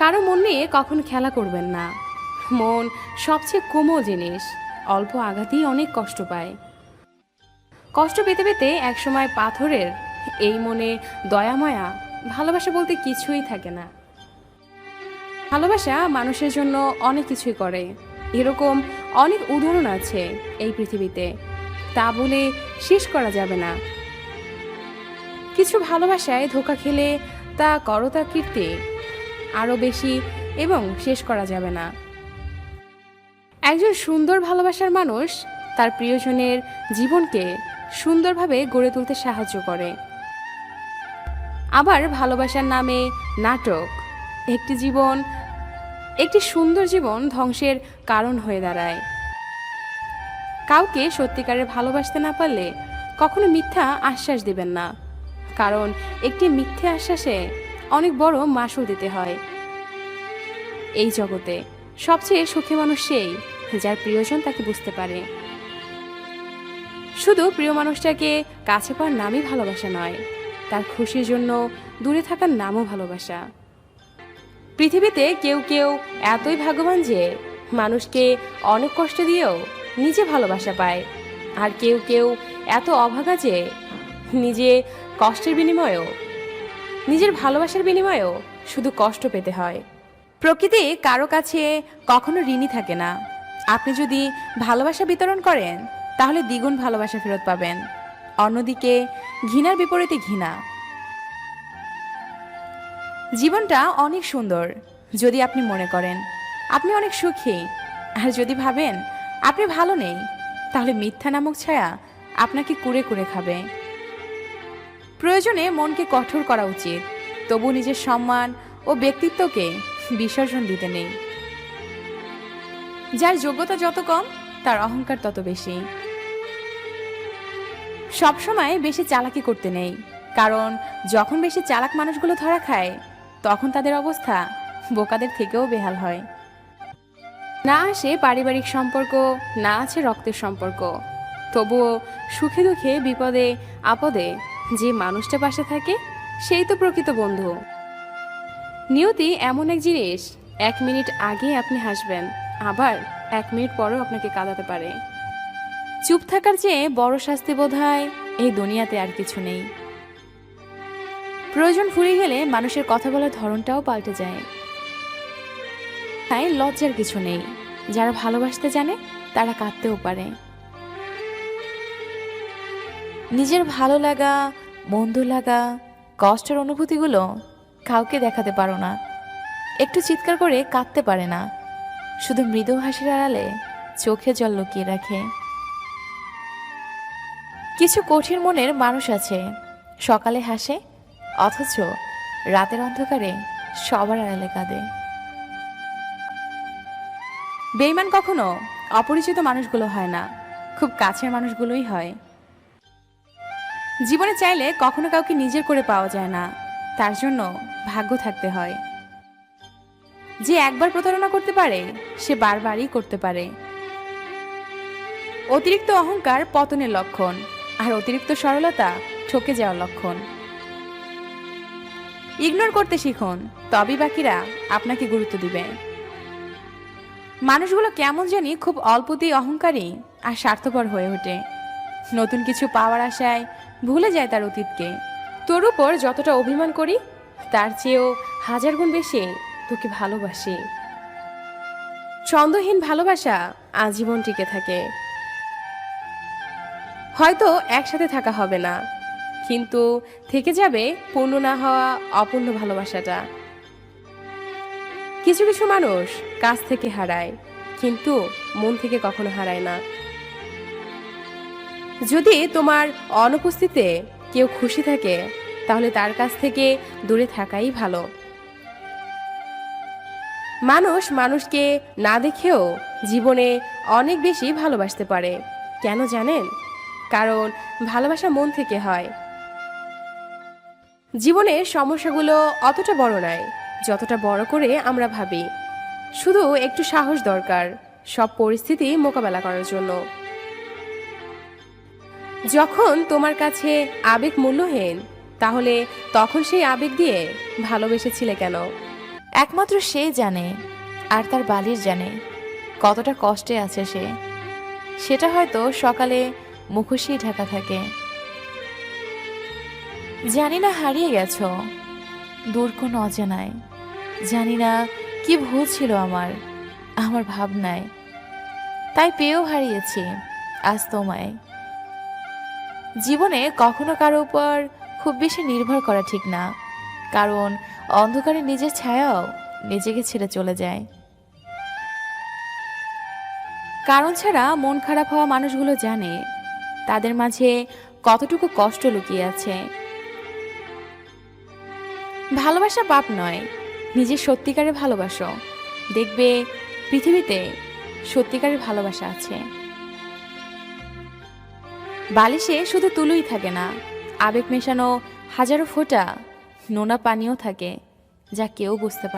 কারো মন নিয়ে কখনো খেলা করবেন না। মন সবচেয়ে কোমল জিনিস, অল্প আঘাতেই অনেক কষ্ট পায়। কষ্ট পেতে পেতে একসময় পাথরের এই মনে দয়াময়া ভালোবাসা বলতে কিছুই থাকে না। ভালোবাসা মানুষের জন্য অনেক কিছুই করে, এরকম অনেক উদাহরণ আছে এই পৃথিবীতে, তা বলে শেষ করা যাবে না। কিছু ভালোবাসায় ধোঁকা খেলে তা করতা কীর্তি আরও বেশি, এবং শেষ করা যাবে না। একজন সুন্দর ভালোবাসার মানুষ তার প্রিয়জনের জীবনকে সুন্দরভাবে গড়ে তুলতে সাহায্য করে। আবার ভালোবাসার নামে নাটক একটি সুন্দর জীবন ধ্বংসের কারণ হয়ে দাঁড়ায়। কাউকে সত্যিকারের ভালোবাসতে না পারলে কখনো মিথ্যা আশ্বাস দিবেন না, কারণ একটি মিথ্যে আশ্বাসে অনেক বড় মাসুল দিতে হয়। এই জগতে সবচেয়ে সুখী মানুষ সেই যার প্রিয়জন তাকে বুঝতে পারে। শুধু প্রিয় মানুষটাকে কাছে পাওয়ার নামই ভালোবাসা নয়, তার খুশির জন্য দূরে থাকার নামও ভালোবাসা। পৃথিবীতে কেউ কেউ এতই ভাগ্যবান যে মানুষকে অনেক কষ্ট দিয়েও নিজে ভালোবাসা পায়, আর কেউ কেউ এত অভাগা যে নিজের ভালোবাসার বিনিময়েও শুধু কষ্ট পেতে হয়। প্রকৃতি কারো কাছে কখনো ঋণী থাকে না। আপনি যদি ভালোবাসা বিতরণ করেন তাহলে দ্বিগুণ ভালোবাসা ফেরত পাবেন। অন্যদিকে ঘৃণার বিপরীতে ঘৃণা। জীবনটা অনেক সুন্দর যদি আপনি মনে করেন আপনি অনেক সুখী, আর যদি ভাবেন আপনি ভালো নেই, তাহলে মিথ্যা নামক ছায়া আপনাকে কুড়ে কুড়ে খাবে। প্রয়োজনে মনকে কঠোর করা উচিত, তবু নিজের সম্মান ও ব্যক্তিত্বকে বিসর্জন দিতে নেই। যার যোগ্যতা যত কম তার অহংকার তত বেশি। সবসময় বেশি চালাকি করতে নেই, কারণ যখন বেশি চালাক মানুষগুলো ধরা খায় তখন তাদের অবস্থা বোকাদের থেকেও বেহাল হয়। না আসে পারিবারিক সম্পর্ক, না আছে রক্তের সম্পর্ক, তবুও সুখে দুঃখে বিপদে আপদে যে মানুষটা পাশে থাকে সেই তো প্রকৃত বন্ধু। নিয়তি এমন এক জিনিস, 1 মিনিট আগে আপনি হাসবেন, আবার 1 মিনিট পরেও আপনাকে কাঁদাতে পারে। চুপ থাকার চেয়ে বড় শাস্তি বোধহয় এই দুনিয়াতে আর কিছু নেই। প্রয়োজন ফুরিয়ে গেলে মানুষের কথা বলার ধরনটাও পাল্টে যায়। তাই লজ্জার কিছু নেই, যারা ভালোবাসতে জানে তারা কাঁদতেও পারে। নিজের ভালো লাগা, মন্দ লাগা, কষ্টের অনুভূতিগুলো কাউকে দেখাতে পারো না, একটু চিৎকার করে কাঁদতে পারে না, শুধু মৃদু হাসির আড়ালে চোখে জল লুকিয়ে রাখে। কিছু কঠিন মনের মানুষ আছে, সকালে হাসে অথচ রাতের অন্ধকারে সবার আড়ালে কাঁদে। বেঈমান কখনো অপরিচিত মানুষগুলো হয় না, খুব কাছের মানুষগুলোই হয়। জীবনে চাইলে কখনো কাউকে নিজের করে পাওয়া যায় না, তার জন্য ভাগ্য থাকতে হয়। যে একবার প্রতারণা করতে পারে সে বারবারই করতে পারে। অতিরিক্ত অহংকার পতনের লক্ষণ, আর অতিরিক্ত সরলতা ঠকে যাওয়ার লক্ষণ। ইগনোর করতে শিখুন, তবেই বাকিরা আপনাকে গুরুত্ব দিবে। মানুষগুলো কেমন জানি খুব অল্পতেই অহংকারী আর স্বার্থপর হয়ে ওঠে। নতুন কিছু পাওয়ার আশায় ভুলে যায় তার অতীতকে। তোর উপর যতটা অভিমান করি তার চেয়েও 1000 গুণ বেশি তোকে ভালোবাসি। ছন্দহীন ভালোবাসা আজীবন টিকে থাকে। হয়তো একসাথে থাকা হবে না, কিন্তু থেকে যাবে পূর্ণ না হওয়া অপূর্ণ ভালোবাসাটা। কিছু কিছু মানুষ কাছ থেকে হারায়, কিন্তু মন থেকে কখনো হারায় না। যদি তোমার অনুপস্থিতিতে কেউ খুশি থাকে তাহলে তার কাছ থেকে দূরে থাকাই ভালো। মানুষ মানুষকে না দেখেও জীবনে অনেক বেশি ভালোবাসতে পারে। কেন জানেন? কারণ ভালোবাসা মন থেকে হয়। জীবনের সমস্যাগুলো অতটা বড় নয় যতটা বড় করে আমরা ভাবি। শুধু একটু সাহস দরকার সব পরিস্থিতি মোকাবেলা করার জন্য। যখন তোমার কাছে আবেগ মূল্যহীন, তাহলে তখন সেই আবেগ দিয়ে ভালোবেসেছিলে কেন? একমাত্র সে জানে, আর তার বালিশ জানে কতটা কষ্টে আছে সে। সেটা হয়তো সকালে মুখোশই ঢাকা থাকে। জানি না হারিয়ে গেছো দূর কোনো অজানায়, জানি না কি ভুল ছিল আমার আমার ভাবনায়, তাই পেয়েও হারিয়েছি আজ তোমায়। জীবনে কখনো কারো উপর খুব বেশি নির্ভর করা ঠিক না, কারণ অন্ধকারে নিজের ছায়াও নিজেকে ছেড়ে চলে যায়। কারণ ছাড়া মন খারাপ হওয়া মানুষগুলো জানে তাদের মাঝে কতটুকু কষ্ট লুকিয়ে আছে। ভালোবাসা পাপ নয়, নিজের সত্যিকারের ভালোবাসো, দেখবে পৃথিবীতে সত্যিকারের ভালোবাসা আছে। বালিশে শুধু তুলোই থাকে না, আবেগ মেশানো হাজারো ফোঁটা নোনা পানিও থাকে, যা কেউ বুঝতে পারে।